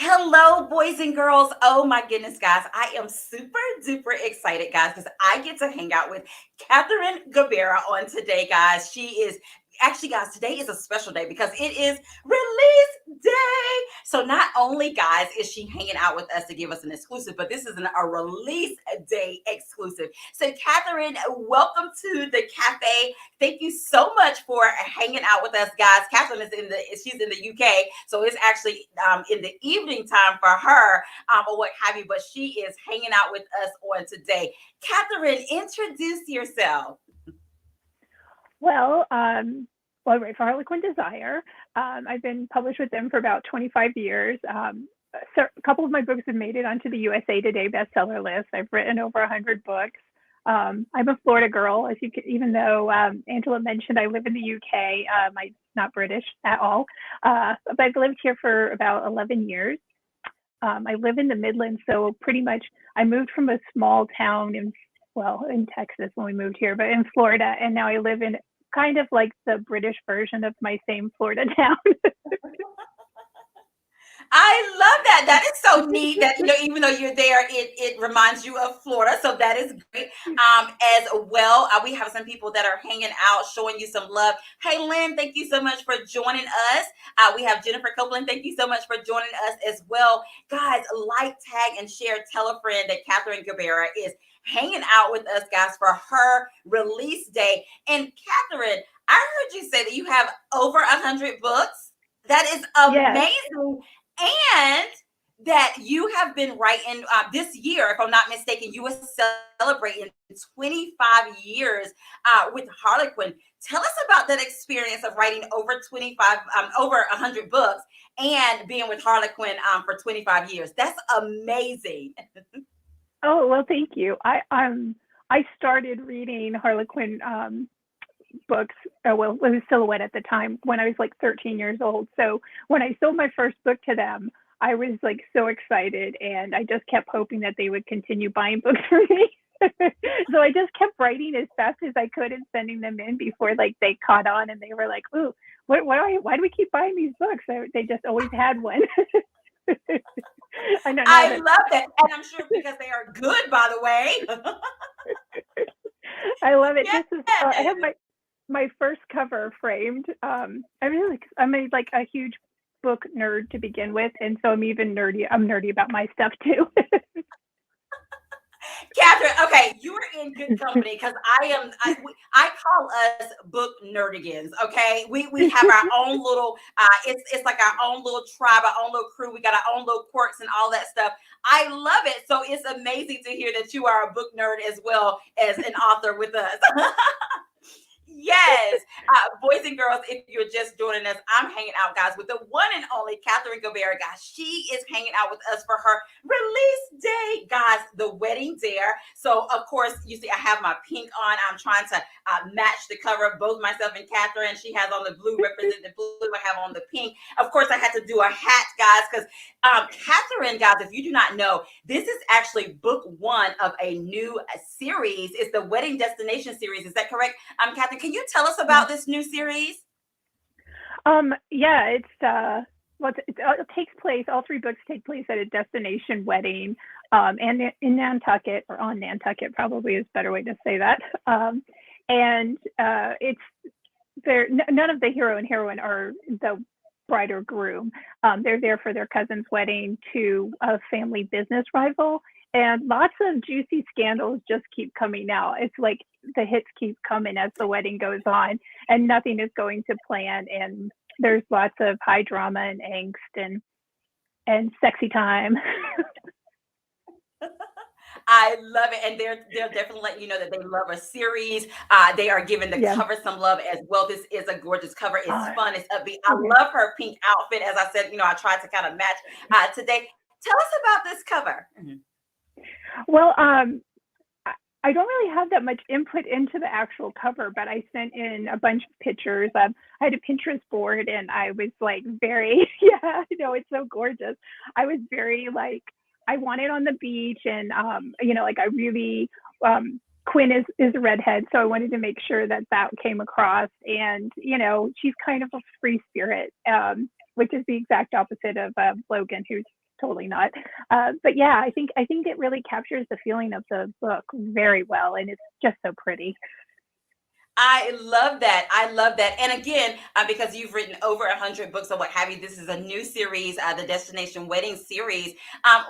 Hello, boys and girls. Oh my goodness, guys. I am super duper excited, guys, because I get to hang out with Katherine Garbera on today, guys. She is actually, guys, today is a special day because it is release day. So not only, guys, is she hanging out with us to give us an exclusive, but this is a release day exclusive. So, Katherine, welcome to the cafe. Thank you so much for hanging out with us, guys. Catherine is she's in the UK, so it's actually in the evening time for her, or what have you. But she is hanging out with us on today. Catherine, introduce yourself. Well, I write for Harlequin Desire. I've been published with them for about 25 years. So a couple of my books have made it onto the USA Today bestseller list. I've written over 100 books. I'm a Florida girl, as you can, even though Angela mentioned I live in the UK. I'm not British at all, but I've lived here for about 11 years. I live in the Midlands, so pretty much I moved from a small town in Texas when we moved here, but in Florida, and now I live in kind of like the British version of my same Florida town. I love that. That is so neat that, even though you're there, it reminds you of Florida. So that is great. As well, we have some people that are hanging out, showing you some love. Hey, Lynn, thank you so much for joining us. We have Jennifer Copeland. Thank you so much for joining us as well. Guys, like, tag, and share. Tell a friend that Katherine Garbera is hanging out with us, guys, for her release day. And Katherine, I heard you say that you have over 100 books. That is Yes. amazing. And that you have been writing this year, if I'm not mistaken, you were celebrating 25 years with Harlequin. Tell us about that experience of writing over 100 books and being with Harlequin for 25 years. That's amazing. Oh, well, thank you. I started reading Harlequin books. Well, it was Silhouette at the time when I was like 13 years old. So when I sold my first book to them, I was like so excited, and I just kept hoping that they would continue buying books for me. So I just kept writing as fast as I could and sending them in before like they caught on, and they were like, "Ooh, why do we keep buying these books?" They just always had one. I know now I that love that. And I'm sure because they are good, by the way. I love it. Yes. This is I have my first cover framed. I'm a huge book nerd to begin with, and so I'm nerdy about my stuff too. Catherine, okay, you are in good company because I call us book nerdigans. Okay, we have our own little it's like our own little tribe, our own little crew. We got our own little quirks and all that stuff. I love it. So it's amazing to hear that you are a book nerd as well as an author with us. Yes. Boys and girls, if you're just joining us, I'm hanging out, guys, with the one and only Katherine Garbera, guys. She is hanging out with us for her release day, guys, the wedding dare. So, of course, you see, I have my pink on. I'm trying to match the cover of both myself and Katherine. She has on the blue, represent the blue. I have on the pink. Of course, I had to do a hat, guys, because Katherine, guys, if you do not know, this is actually book one of a new series. It's the Wedding Destination series. Is that correct? Katherine, can you tell us about this new series? Yeah, it takes place. All three books take place at a destination wedding, and in Nantucket, or on Nantucket, probably is a better way to say that. And it's there. None of the hero and heroine are the bride or groom. They're there for their cousin's wedding to a family business rival, and lots of juicy scandals just keep coming out. It's like the hits keep coming as the wedding goes on, and nothing is going to plan. And there's lots of high drama and angst and sexy time. I love it, and they're definitely letting you know that they love a series. They are giving the Yeah. cover some love as well. This is a gorgeous cover. It's Uh, fun. It's upbeat. I love her pink outfit. As I said, I tried to kind of match today. Tell us about this cover. well, I don't really have that much input into the actual cover, but I sent in a bunch of pictures. I had a Pinterest board, and I was like very, yeah, I know, it's so gorgeous. I was very like, I want it on the beach, and like I really, Quinn is a redhead, so I wanted to make sure that came across. And she's kind of a free spirit, which is the exact opposite of Logan, who's totally not. But yeah, I think it really captures the feeling of the book very well, and it's just so pretty. I love that. I love that. And again, because you've written over 100 books or what have you, this is a new series, the Destination Wedding series.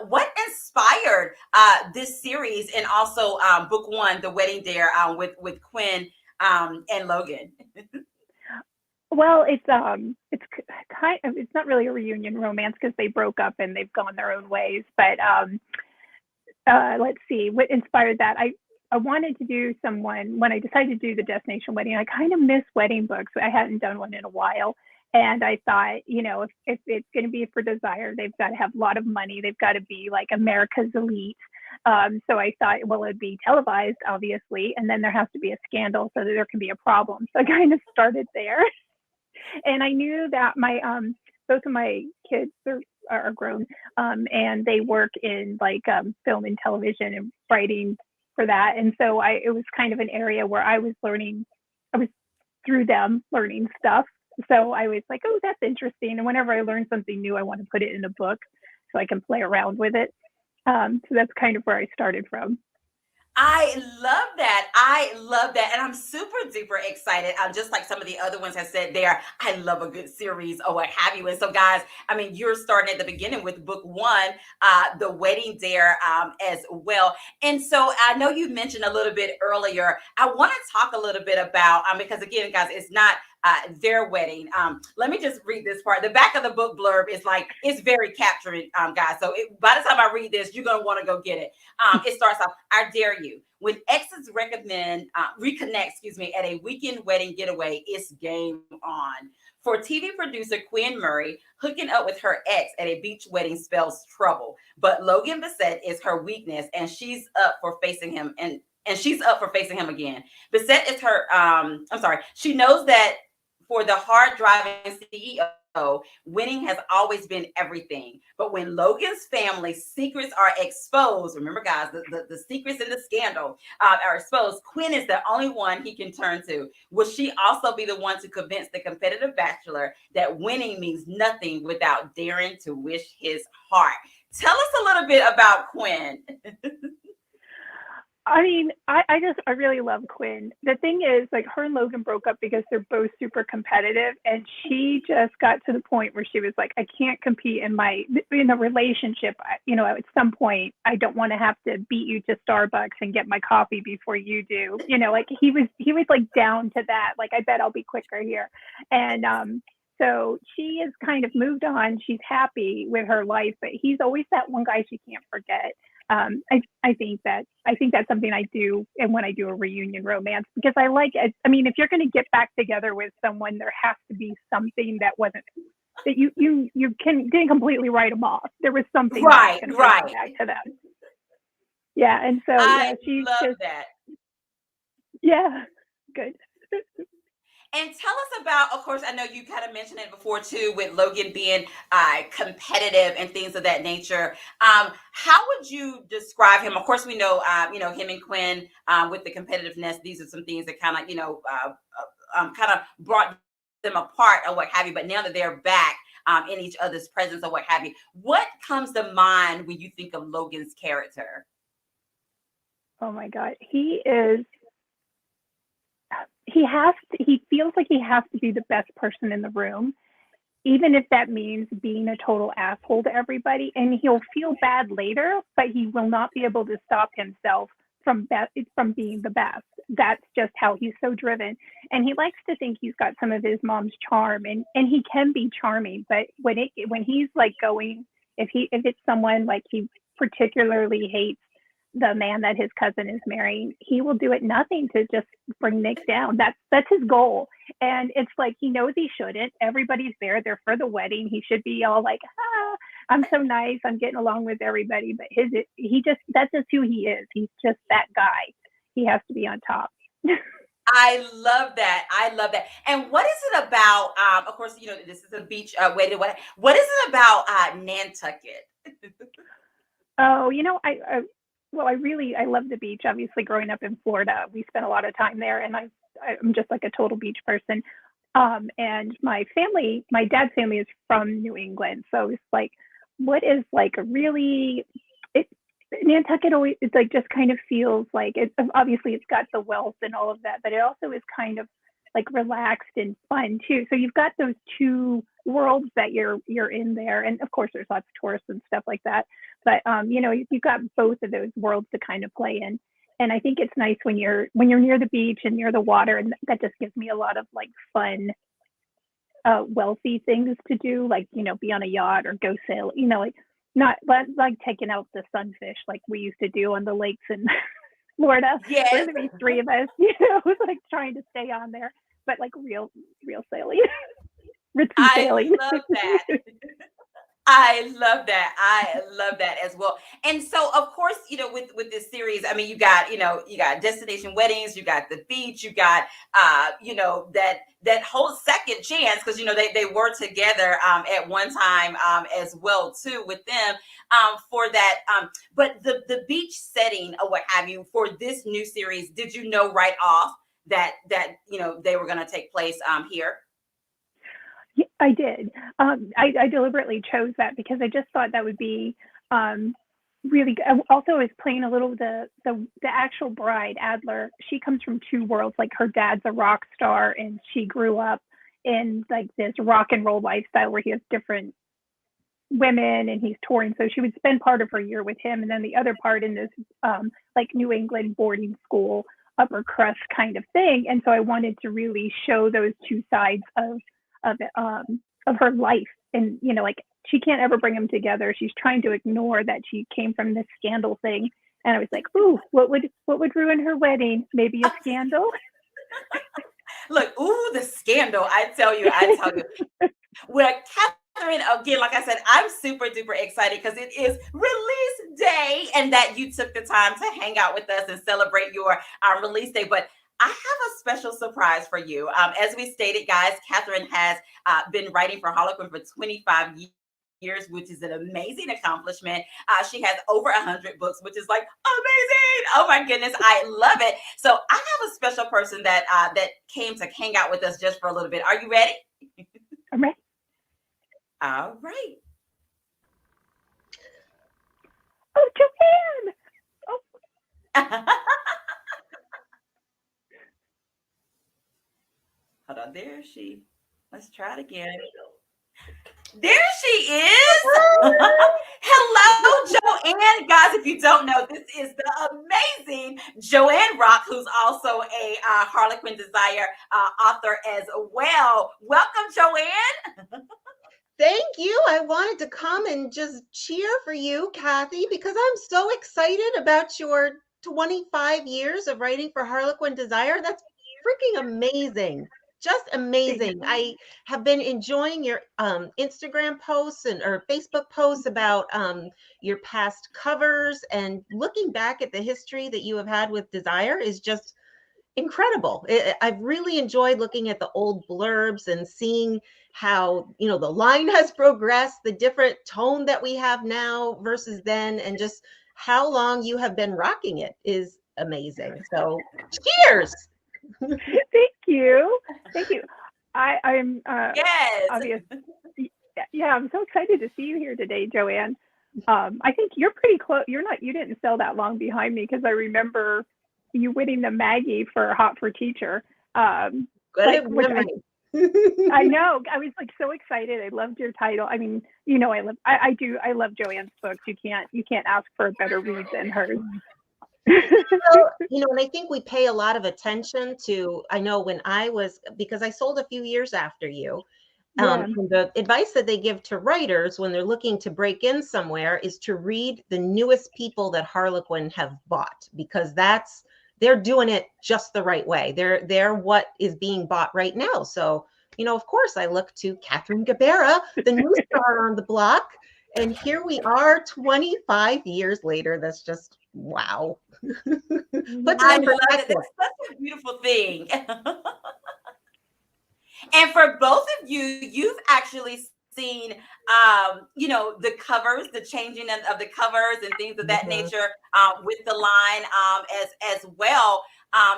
What inspired this series, and also book one, The Wedding Dare, with Quinn and Logan? Well, it's not really a reunion romance because they broke up and they've gone their own ways. But let's see what inspired that. I wanted to do someone when I decided to do the Destination Wedding. I kind of miss wedding books. I hadn't done one in a while. And I thought, if it's going to be for Desire, they've got to have a lot of money. They've got to be like America's elite. So I thought, well, it'd be televised, obviously, and then there has to be a scandal so that there can be a problem. So I kind of started there. And I knew that my both of my kids are grown, and they work in like film and television and writing for that. And so it was kind of an area where I was through them learning stuff. So I was like, oh, that's interesting. And whenever I learn something new, I want to put it in a book so I can play around with it. So that's kind of where I started from. I love that. I love that. And I'm super duper excited. Just like some of the other ones have said there, I love a good series or what have you. And so, guys, I mean, you're starting at the beginning with book one, The Wedding Dare, as well. And so I know you mentioned a little bit earlier. I want to talk a little bit about, because again, guys, it's not their wedding. Let me just read this part. The back of the book blurb is like, it's very capturing, guys. So by the time I read this, you're going to want to go get it. It starts off, I dare you. When exes reconnect, at a weekend wedding getaway, it's game on. For TV producer Quinn Murray, hooking up with her ex at a beach wedding spells trouble. But Logan Bissett is her weakness, and she's up for facing him again. Bissett is she knows that for the hard driving CEO, winning has always been everything. But when Logan's family's secrets are exposed, remember, guys, the secrets in the scandal are exposed, Quinn is the only one he can turn to. Will she also be the one to convince the competitive bachelor that winning means nothing without daring to wish his heart? Tell us a little bit about Quinn. I mean, I really love Quinn. The thing is, like, her and Logan broke up because they're both super competitive, and she just got to the point where she was like, I can't compete in a relationship. At some point, I don't want to have to beat you to Starbucks and get my coffee before you do. Like he was like down to that. Like, I bet I'll be quicker here. And so she has kind of moved on. She's happy with her life, but he's always that one guy she can't forget. I think that's something I do, and when I do a reunion romance, because I like it. I mean, if you're going to get back together with someone, there has to be something that you didn't completely write them off. There was something right. back to them. Yeah, and so she's love just that. Yeah, good. And tell us about, of course, I know you kind of mentioned it before too, with Logan being competitive and things of that nature. How would you describe him? Of course, we know, him and Quinn with the competitiveness. These are some things that kind of, kind of brought them apart or what have you. But now that they're back in each other's presence or what have you, what comes to mind when you think of Logan's character? Oh my God, he feels like he has to be the best person in the room, even if that means being a total asshole to everybody. And he'll feel bad later, but he will not be able to stop himself from being the best. That's just how he's so driven. And he likes to think he's got some of his mom's charm, and he can be charming, but when he's like if it's someone like he particularly hates the man that his cousin is marrying, he will do it nothing to just bring Nick down. That's his goal. And it's like, he knows he shouldn't. Everybody's there. They're for the wedding. He should be all like, I'm so nice. I'm getting along with everybody. But that's just who he is. He's just that guy. He has to be on top. I love that. And what is it about? Of course, this is a beach wedding. What is it about Nantucket? Oh, I love the beach. Obviously, growing up in Florida, we spent a lot of time there, and I'm just like a total beach person. And my dad's family is from New England, so it's like what is like a really it Nantucket always it's like just kind of feels like it obviously it's got the wealth and all of that, but it also is kind of like relaxed and fun too. So you've got those two worlds that you're in there, and of course there's lots of tourists and stuff like that. But you've got both of those worlds to kind of play in. And I think it's nice when you're near the beach and near the water, and that just gives me a lot of like fun, wealthy things to do, like be on a yacht or go sail, like not like taking out the sunfish like we used to do on the lakes in Florida. Yes, There's gonna be three of us, like trying to stay on there, but like real sailing, ritzy I sailing. love that. I love that. I love that as well. And so, of course, with this series, I mean, you got destination weddings, you got the beach, you got, that whole second chance because they were together at one time as well too with them for that. But the beach setting or what have you for this new series, did you know right off that they were going to take place here? Yeah, I did. I deliberately chose that because I just thought that would be really good. Also, I was playing a little the actual bride, Adler. She comes from two worlds. Like her dad's a rock star, and she grew up in like this rock and roll lifestyle where he has different women and he's touring. So she would spend part of her year with him, and then the other part in this like New England boarding school upper crust kind of thing. And so I wanted to really show those two sides of her life, and like she can't ever bring them together. She's trying to ignore that she came from this scandal thing, and I was like, ooh, what would ruin her wedding? Maybe a scandal. Look, ooh, the scandal! I tell you. Well, Catherine, again, like I said, I'm super duper excited because it is release day, and that you took the time to hang out with us and celebrate your release day. But I have a special surprise for you. As we stated, guys, Catherine has been writing for Harlequin for 25 years, which is an amazing accomplishment. She has over 100 books, which is like amazing. Oh my goodness, I love it. So I have a special person that came to hang out with us just for a little bit. Are you ready? I'm ready. All right. Oh, Joanne! Oh. Hold on, there she. Let's try it again. There she is. Hello, Joanne. Guys, if you don't know, this is the amazing Joanne Rock, who's also a Harlequin Desire author as well. Welcome, Joanne. Thank you. I wanted to come and just cheer for you, Kathy, because I'm so excited about your 25 years of writing for Harlequin Desire. That's freaking amazing. Just amazing. I have been enjoying your Instagram posts or Facebook posts about your past covers, and looking back at the history that you have had with Desire is just incredible. I've really enjoyed looking at the old blurbs and seeing how, the line has progressed, the different tone that we have now versus then, and just how long you have been rocking it is amazing. So cheers. Thank you. I'm Yes. obvious. Yeah, I'm so excited to see you here today, Joanne. I think you're pretty close. You didn't sell that long behind me, because I remember you winning the Maggie for Hot for Teacher. Good memory. I know. I was like so excited. I loved your title. I mean, I love Joanne's books. You can't ask for a better read than hers. Well, and I think we pay a lot of attention to, I know because I sold a few years after you. The advice that they give to writers when they're looking to break in somewhere is to read the newest people that Harlequin have bought, because they're doing it just the right way. They're what is being bought right now. So, of course, I look to Katherine Garbera, the new star on the block. And here we are 25 years later. That's just, wow. I love it. That's such a beautiful thing. And for both of you, you've actually seen, the covers, the changing of the covers and things of that nature with the line as well.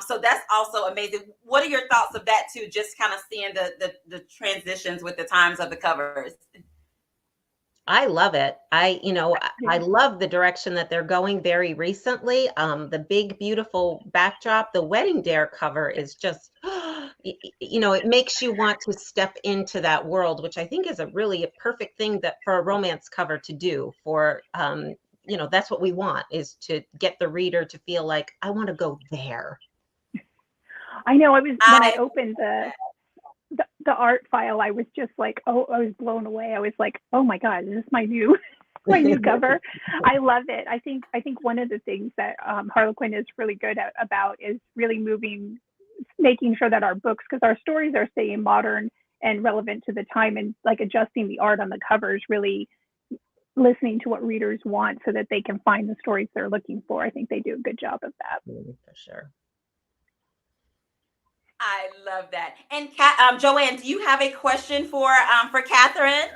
So that's also amazing. What are your thoughts of that too? Just kind of seeing the transitions with the times of the covers. I love it. I love the direction that they're going very recently. The big, beautiful backdrop, the Wedding Dare cover is just, it makes you want to step into that world, which I think is a really perfect thing that for a romance cover to do that's what we want, is to get the reader to feel like, I want to go there. I know. When I I opened the art file, I was just like, oh, I was blown away. I was like, oh my God, is this my new my new cover? I love it. I think one of the things that Harlequin is really good about is really making sure that our books, because our stories are staying modern and relevant to the time, and like adjusting the art on the covers, really listening to what readers want so that they can find the stories they're looking for. I think they do a good job of that. For sure. I love that. And Joanne, do you have a question for Katherine?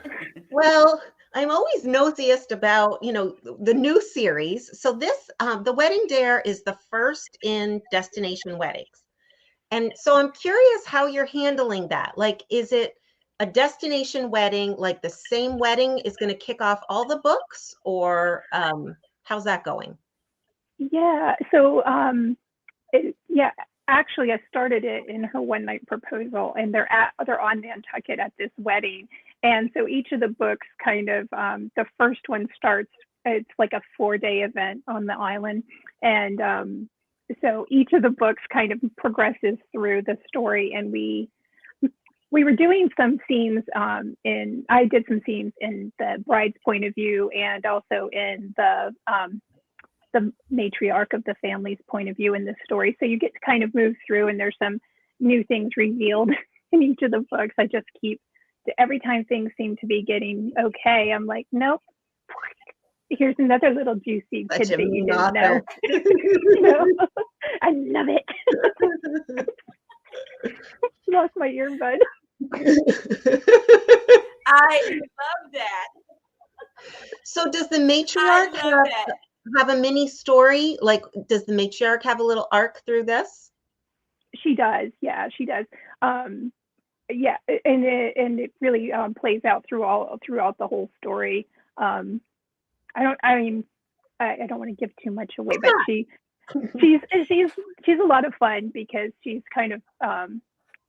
Well, I'm always nosiest about, the new series. So this, The Wedding Dare is the first in Destination Weddings. And so I'm curious how you're handling that. Like, is it a destination wedding, like the same wedding is going to kick off all the books, or how's that going? Yeah. So, actually, I started it in Her One Night Proposal, and they're on Nantucket at this wedding. And so each of the books kind of, the first one starts, it's like a 4-day event on the island. And so each of the books kind of progresses through the story. And we were doing some scenes I did some scenes in the bride's point of view, and also in the matriarch of the family's point of view in this story. So you get to kind of move through, and there's some new things revealed in each of the books. I just keep, every time things seem to be getting okay, I'm like, nope, here's another little juicy tidbit you didn't know. I love it. Lost my earbud. I love that. So does the matriarch have a mini story? Like, does the matriarch have a little arc through this? She does. Yeah, she does. Yeah, and it really plays out throughout the whole story. I don't want to give too much away, but she's a lot of fun, because she's kind of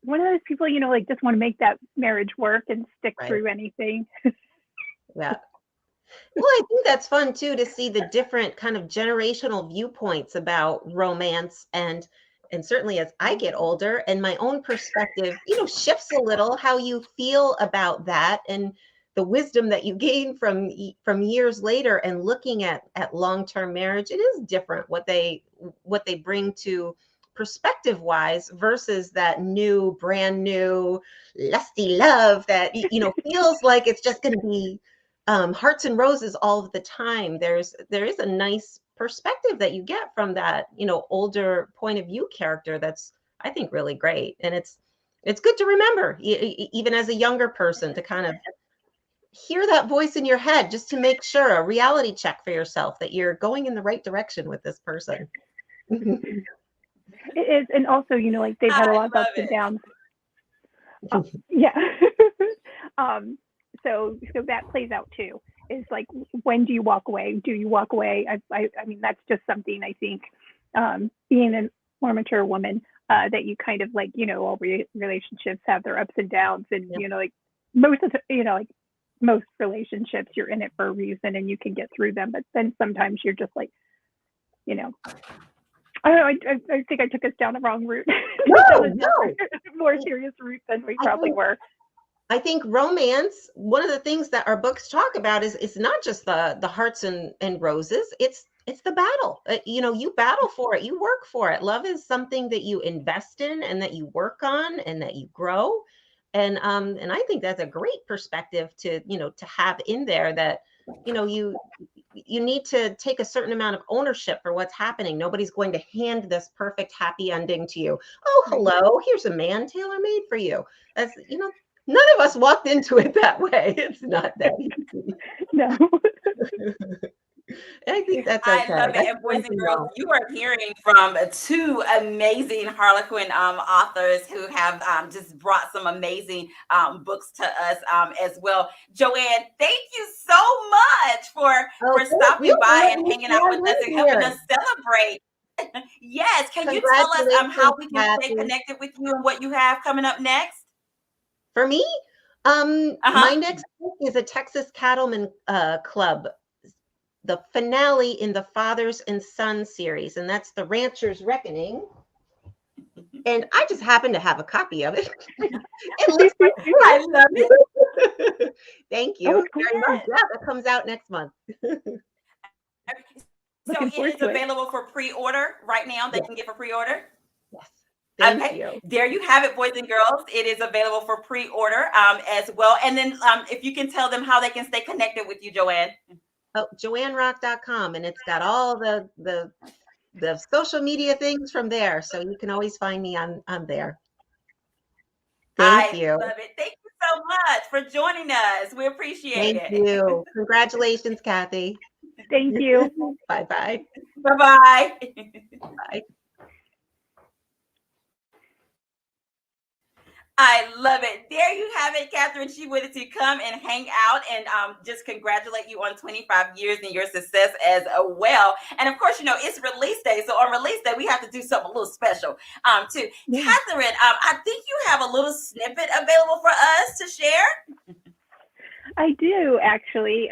one of those people, like, just want to make that marriage work and stick through anything. Yeah. Well, I think that's fun too, to see the different kind of generational viewpoints about romance, and certainly as I get older and my own perspective, shifts a little, how you feel about that, and the wisdom that you gain from years later, and looking at long-term marriage. It is different what they bring to perspective wise, versus that brand new lusty love that feels like it's just going to be hearts and roses all of the time. There is a nice perspective that you get from that, older point of view character. That's, I think, really great. And it's good to remember, even as a younger person, to kind of hear that voice in your head, just to make sure, a reality check for yourself, that you're going in the right direction with this person. It is. And also, like, they've had a lot of ups and downs. Yeah. So that plays out too. Is like, when do you walk away? Do you walk away? I mean, that's just something, I think, being a more mature woman, that you kind of, like, all relationships have their ups and downs, and like most of the, like most relationships, you're in it for a reason and you can get through them. But then sometimes you're just like, I don't know. I think I took us down the wrong route. No. More serious route than we probably were. I think romance, one of the things that our books talk about is it's not just the hearts and roses. It's the battle. You battle for it. You work for it. Love is something that you invest in, and that you work on, and that you grow. And I think that's a great perspective to have in there, that you need to take a certain amount of ownership for what's happening. Nobody's going to hand this perfect happy ending to you. Oh, hello, here's a man tailor-made for you. That's none of us walked into it that way. It's not that easy. No. I think that's I okay. love it. That's And boys fun and to girls, know. you are hearing from two amazing Harlequin authors who have just brought some amazing books to us as well. Joanne, thank you so much Oh, for thank you stopping for by letting and me hanging out with stand us in and helping us here. celebrate. Yes, can you tell us how Congratulations, we can stay Kathy. connected with you and what you have coming up next? For me, my Uh-huh. next book is a Texas Cattleman Club, the finale in the Fathers and Sons series, and that's The Rancher's Reckoning. And I just happen to have a copy of it. It looks I love it. good. Thank Oh, you it's cool. very much. Yeah, that comes out next month. Okay. So Looking it forward is to it. available for pre-order right now. They Yes, can get for pre-order. yes. Thank Okay, you. there you have it, boys and girls. It is available for pre-order as well. And then if you can tell them how they can stay connected with you, Joanne. Oh, joannerock.com, and it's got all the social media things from there, so you can always find me on there. Thank I you. love it. Thank you so much for joining us. We appreciate Thank it. you. Congratulations, Kathy. Thank you. Bye-bye. Bye-bye. Bye. I love it. There you have it, Katherine. She wanted to come and hang out and just congratulate you on 25 years and your success as well. And of course, it's release day. So on release day, we have to do something a little special too. Yeah, Katherine, I think you have a little snippet available for us to share. I do actually.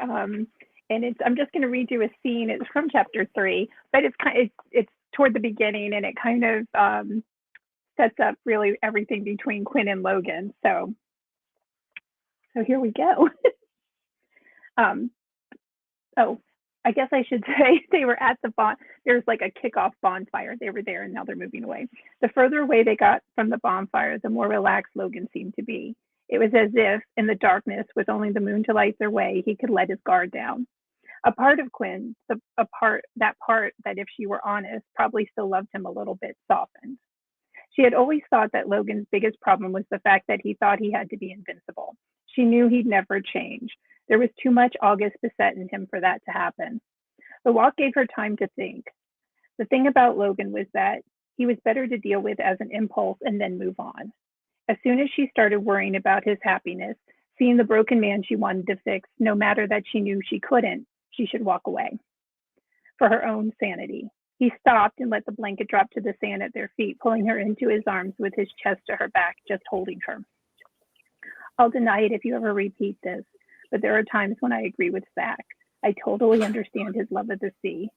And I'm just going to read you a scene. It's from chapter 3, but it's toward the beginning, and it kind of sets up really everything between Quinn and Logan. So here we go. um, oh, I guess I should say they were at the there's like a kickoff bonfire. They were there and now they're moving away. The further away they got from the bonfire, the more relaxed Logan seemed to be. It was as if, in the darkness, with only the moon to light their way, he could let his guard down. A part of Quinn, that part that, if she were honest, probably still loved him a little bit, softened. She had always thought that Logan's biggest problem was the fact that he thought he had to be invincible. She knew he'd never change. There was too much August beset in him for that to happen. The walk gave her time to think. The thing about Logan was that he was better to deal with as an impulse and then move on. As soon as she started worrying about his happiness, seeing the broken man she wanted to fix, no matter that she knew she couldn't, she should walk away. For her own sanity. He stopped and let the blanket drop to the sand at their feet, pulling her into his arms with his chest to her back, just holding her. I'll deny it if you ever repeat this, but there are times when I agree with Zach. I totally understand his love of the sea.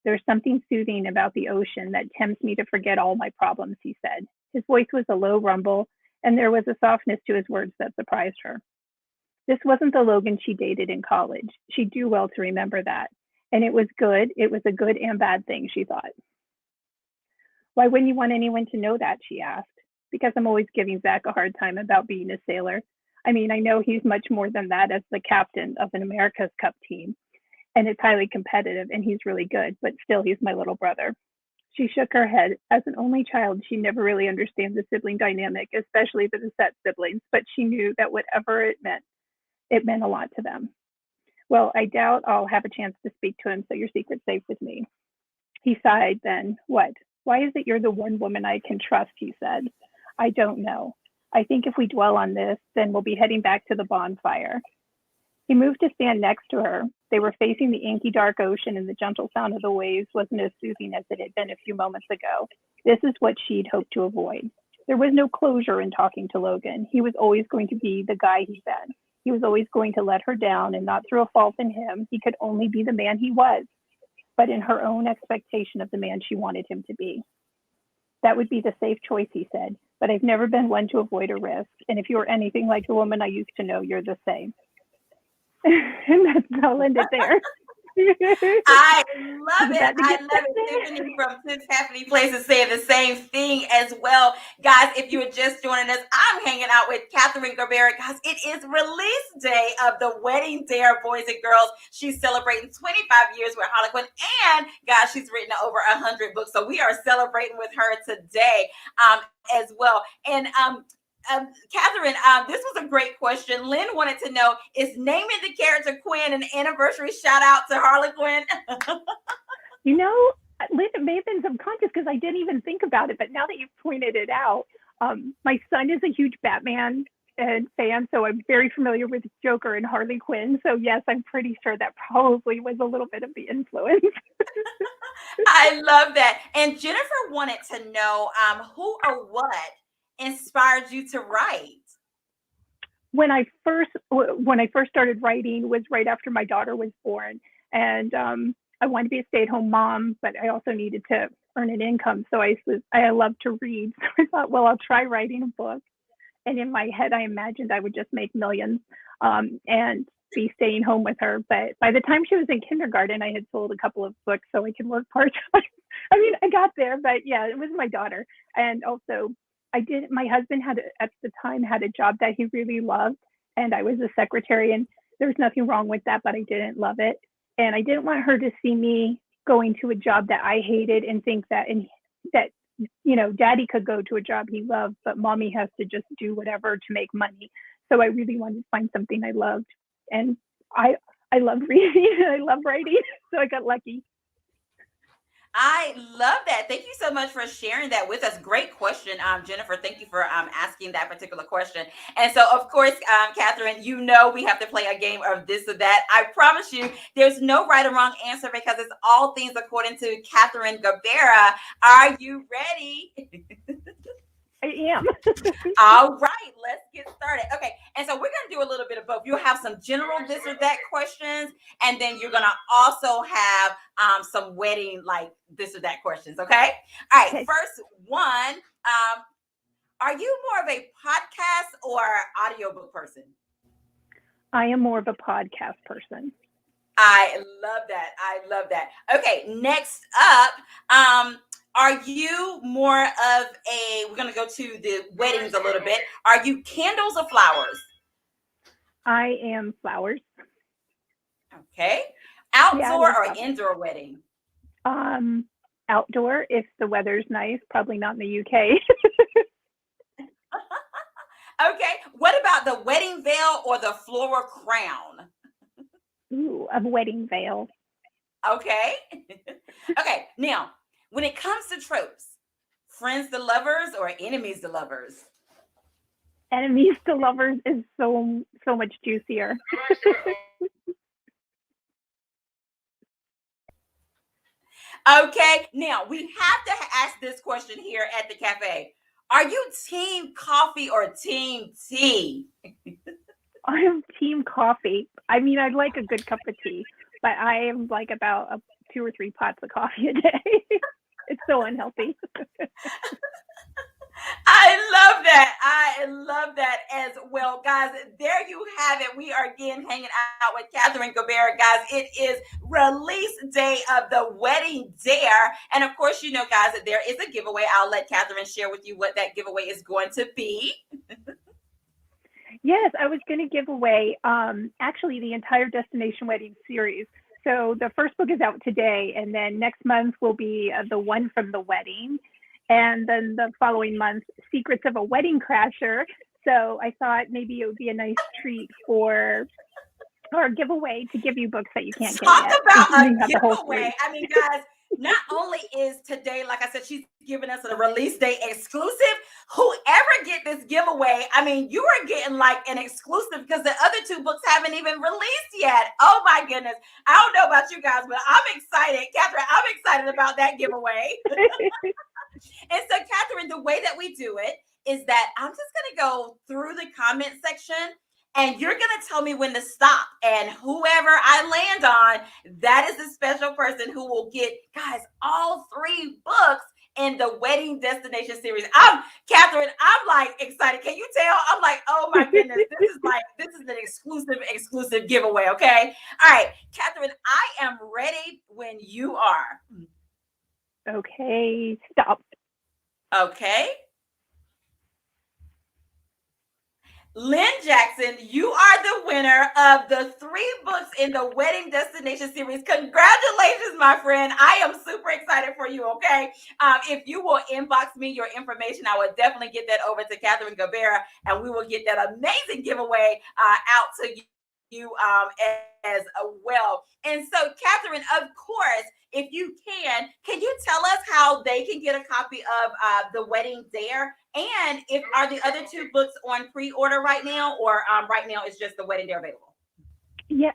There's something soothing about the ocean that tempts me to forget all my problems, he said. His voice was a low rumble, and there was a softness to his words that surprised her. This wasn't the Logan she dated in college. She'd do well to remember that. And it was good. It was a good and bad thing, she thought. Why wouldn't you want anyone to know that? She asked. Because I'm always giving Zach a hard time about being a sailor. I mean, I know he's much more than that as the captain of an America's Cup team. And it's highly competitive, and he's really good, but still, he's my little brother. She shook her head. As an only child, she never really understood the sibling dynamic, especially the Bissett siblings, but she knew that whatever it meant a lot to them. Well, I doubt I'll have a chance to speak to him, so your secret's safe with me. He sighed then. What? Why is it you're the one woman I can trust? He said. I don't know. I think if we dwell on this, then we'll be heading back to the bonfire. He moved to stand next to her. They were facing the inky dark ocean, and the gentle sound of the waves wasn't as soothing as it had been a few moments ago. This is what she'd hoped to avoid. There was no closure in talking to Logan. He was always going to be the guy he'd been. He was always going to let her down, and not through a fault in him. He could only be the man he was, but in her own expectation of the man she wanted him to be. That would be the safe choice, he said, but I've never been one to avoid a risk, and if you're anything like the woman I used to know, you're the same. And that's I'll end it there. I love it. That to I get love it. Tiffany from Sis Happy Places saying the same thing as well. Guys, if you are just joining us, I'm hanging out with Katherine Garbera. Guys, it is release day of The Wedding Dare, boys and girls. She's celebrating 25 years with Harlequin, and guys, she's written over 100 books. So we are celebrating with her today as well. And Catherine, this was a great question. Lynn wanted to know, is naming the character Quinn an anniversary shout out to Harlequin? You know, Lynn, it may have been subconscious because I didn't even think about it. But now that you've pointed it out, my son is a huge Batman fan, so I'm very familiar with Joker and Harley Quinn. So yes, I'm pretty sure that probably was a little bit of the influence. I love that. And Jennifer wanted to know who or what inspired you to write? When I first started writing was right after my daughter was born, and I wanted to be a stay-at-home mom, but I also needed to earn an income. So I love to read. So I thought, well, I'll try writing a book. And in my head, I imagined I would just make millions and be staying home with her. But by the time she was in kindergarten, I had sold a couple of books so I could work part-time. I mean, I got there, but yeah, it was my daughter. And also, my husband at the time had a job that he really loved, and I was a secretary, and there was nothing wrong with that, but I didn't love it. And I didn't want her to see me going to a job that I hated and think that daddy could go to a job he loved, but mommy has to just do whatever to make money. So I really wanted to find something I loved. And I love reading and I love writing. So I got lucky. I love that. Thank you so much for sharing that with us. Great question, Jennifer. Thank you for asking that particular question. And so, of course, Catherine, we have to play a game of this or that. I promise you, there's no right or wrong answer because it's all things according to Katherine Garbera. Are you ready? I am. All right, let's get started. Okay, and so we're going to do a little bit of both. You'll have some general this or that questions, and then you're going to also have some wedding, like this or that questions, okay? All right, Okay. First one, are you more of a podcast or audiobook person? I am more of a podcast person. I love that. I love that. Okay, next up, are you more of we're going to go to the weddings a little bit. Are you candles or flowers? I am flowers. Okay. Outdoor or flowers. indoor wedding? Outdoor if the weather's nice, probably not in the UK. Okay. What about the wedding veil or the floral crown? Ooh, a wedding veil. Okay. Okay. Now, when it comes to tropes, friends to lovers or enemies to lovers? Enemies to lovers is so much juicier. Okay. Now, we have to ask this question here at the cafe. Are you team coffee or team tea? I am team coffee. I mean, I like a good cup of tea, but I am like about 2 or 3 pots of coffee a day. It's so unhealthy. I love that as well, guys. There you have it. We are again hanging out with Katherine Garbera, guys. It is release day of the Wedding Dare, and of course, guys, that there is a giveaway. I'll let Katherine share with you what that giveaway is going to be. Yes, I was going to give away actually the entire Destination Wedding series. So the first book is out today, and then next month will be the one from the wedding. And then the following month, Secrets of a Wedding Crasher. So I thought maybe it would be a nice treat or a giveaway to give you books that you can't Talk get yet. about You a have the whole giveaway. series. I mean, guys, not only is today, like I said, she's giving us a release day exclusive. Whoever get this giveaway, I mean, you are getting like an exclusive because the other 2 books haven't even released yet. Oh my goodness. I don't know about you guys, but I'm excited. Catherine, I'm excited about that giveaway. And so, Catherine, the way that we do it is that I'm just going to go through the comment section and you're going to tell me when to stop. And whoever I land on, that is the special person who will get, guys, all 3 books in the Wedding Destination series. Catherine, I'm like excited. Can you tell? I'm like, oh my goodness, this is an exclusive giveaway. Okay. All right, Catherine, I am ready when you are. Okay, stop. Okay. Lynn Jackson, you are the winner of the 3 books in the Wedding Destination series. Congratulations, my friend. I am super excited for you, okay? If you will inbox me your information, I will definitely get that over to Katherine Garbera, and we will get that amazing giveaway out to you as well. And so, Katherine, of course, if you can you tell us how they can get a copy of The Wedding Dare? And if are the other 2 books on pre-order right now, or right now it's just The Wedding Dare available? Yeah,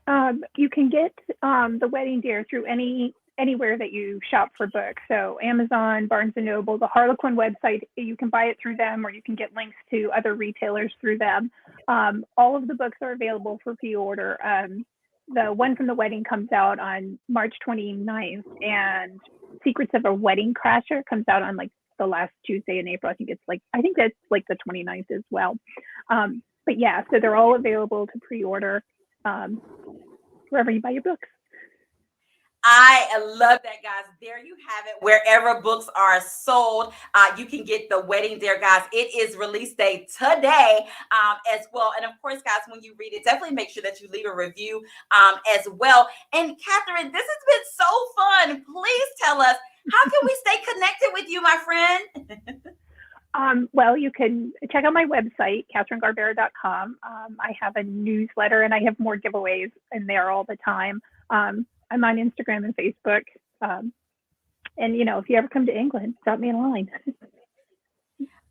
you can get The Wedding Dare through anywhere that you shop for books. So Amazon, Barnes and Noble, the Harlequin website, you can buy it through them, or you can get links to other retailers through them. All of the books are available for pre-order. The one from the wedding comes out on March 29th, and Secrets of a Wedding Crasher comes out on like the last Tuesday in April. I think that's like the 29th as well. But yeah, so they're all available to pre-order wherever you buy your books. I love that, guys. There you have it. Wherever books are sold, you can get The Wedding Dare, guys. It is release day today as well. And of course, guys, when you read it, definitely make sure that you leave a review as well. And Katherine, this has been so fun. Please tell us, how can we stay connected with you, my friend? Well, you can check out my website, katherinegarbera.com. I have a newsletter, and I have more giveaways in there all the time. I'm on Instagram and Facebook. And, if you ever come to England, drop me a line.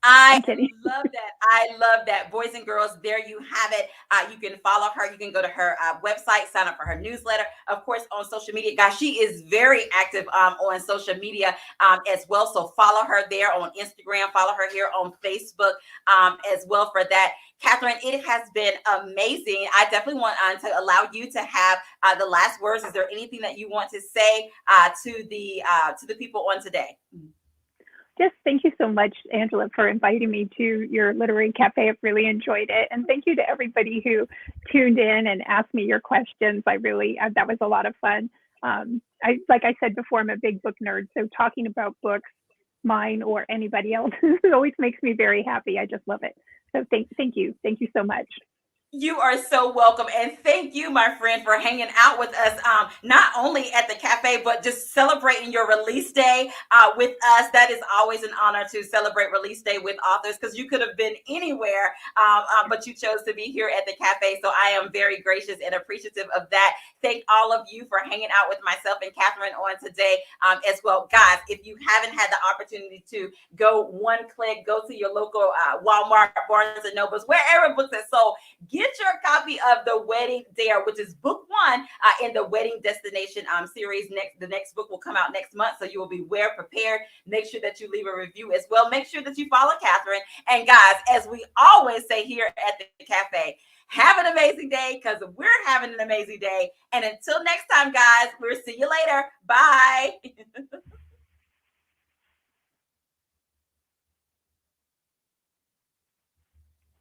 I love that. I love that. Boys and girls, there you have it. You can follow her. You can go to her website, sign up for her newsletter. Of course, on social media, guys, she is very active on social media as well. So follow her there on Instagram. Follow her here on Facebook as well for that. Katherine, it has been amazing. I definitely want to allow you to have the last words. Is there anything that you want to say to the people on today? Just thank you so much, Angela, for inviting me to your literary cafe. I've really enjoyed it. And thank you to everybody who tuned in and asked me your questions. That was a lot of fun. Like I said before, I'm a big book nerd. So talking about books, mine or anybody else, it always makes me very happy. I just love it. So thank you. Thank you so much. You are so welcome. And thank you, my friend, for hanging out with us, not only at the cafe, but just celebrating your release day with us. That is always an honor to celebrate release day with authors, because you could have been anywhere, but you chose to be here at the cafe. So I am very gracious and appreciative of that. Thank all of you for hanging out with myself and Katherine on today as well. Guys, if you haven't had the opportunity to go one click, go to your local Walmart, Barnes and Nobles, wherever books are sold, get your copy of The Wedding Dare, which is book 1 in the Wedding Destination series. The next book will come out next month, so you will be well prepared. Make sure that you leave a review as well. Make sure that you follow Katherine. And guys, as we always say here at the cafe, have an amazing day, because we're having an amazing day. And until next time, guys, we'll see you later. Bye.